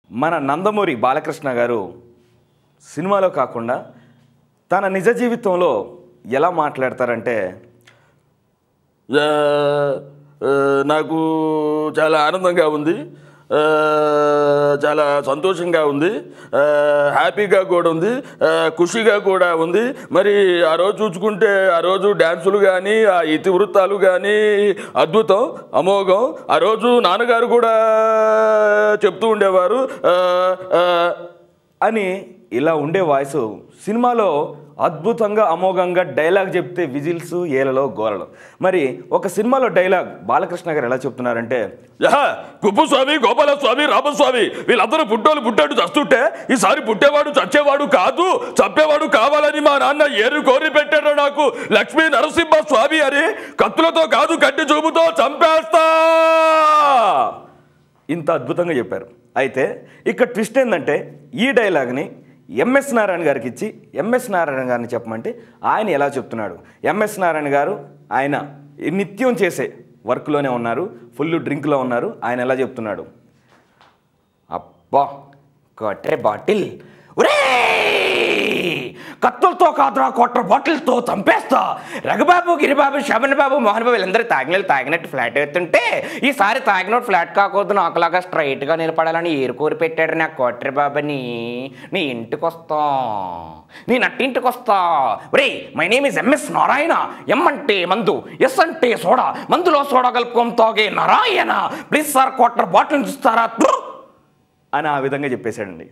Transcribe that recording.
మన నందమూరి బాలకృష్ణ గారు సినిమాలో కాకుండా తన నిజ జీవితంలో ఎలా మాట్లాడతారంటే నాకు చాలా ఆనందంగా ఉంది, చాలా సంతోషంగా ఉంది, హ్యాపీగా కూడా ఉంది, ఖుషిగా కూడా ఉంది. మరి ఆ రోజు చూసుకుంటే ఆ రోజు డ్యాన్సులు కానీ ఆ ఇతివృత్తాలు కానీ అద్భుతం, అమోఘం. ఆ రోజు నాన్నగారు కూడా చెప్తూ ఉండేవారు అని ఇలా ఉండే వాయిస్ సినిమాలో అద్భుతంగా అమోఘంగా డైలాగ్ చెప్తే విజిల్స్ ఏలలో గోలలు. మరి ఒక సినిమాలో డైలాగ్ బాలకృష్ణ గారు ఎలా చెప్తున్నారంటే, కుప్పస్వామి, గోపాలస్వామి, రామస్వామి వీళ్ళందరూ పుట్టాడు చస్తుంటే ఈసారి పుట్టేవాడు చచ్చేవాడు కాదు చంపేవాడు కావాలని మా నాన్న ఏరు కోరి పెట్టాడు నాకు. లక్ష్మీ నరసింహ స్వామి అని కత్తులతో కాదు కట్టి చూపుతో చంపేస్తా. ఇంత అద్భుతంగా చెప్పారు. అయితే ఇక్కడ ట్విస్ట్ ఏంటంటే ఈ డైలాగ్ని ఎంఎస్ నారాయణ గారికి ఇచ్చి ఎంఎస్ నారాయణ గారిని చెప్పమంటే ఆయన ఎలా చెప్తున్నాడు. ఎంఎస్ నారాయణ గారు ఆయన నిత్యం చేసే వర్క్లోనే ఉన్నారు, ఫుల్ డ్రింక్లో ఉన్నారు. ఆయన ఎలా చెప్తున్నాడు, అబ్బా కొట్టే బాటిల్ కత్తులతో కాదురా కొట్ర బాటిల్తో చంపేస్తా. రఘుబాబు, గిరిబాబు, శబన్ బాబు, మోహన్ బాబు వీళ్ళందరూ తాగినట్టు ఫ్లాట్ అవుతుంటే ఈసారి తాగినట్టు ఫ్లాట్ కాకూడదు నాకులాగా స్ట్రైట్గా నిలబడాలని ఏరుకోరి పెట్టాడు నా కొట్ర బాబుని. నీ ఇంటికి వస్తా, నీ నట్టింటికి వస్తా. ఒరే my name is MS Narayana. M అంటే మందు, ఎస్ అంటే సోడా, మందులో సోడా కలుపుకొని తాగే నారాయణ. ప్లీజ్ సార్ కొట్ర బాటిల్ చూస్తారా అని ఆ విధంగా చెప్పేశాడండి.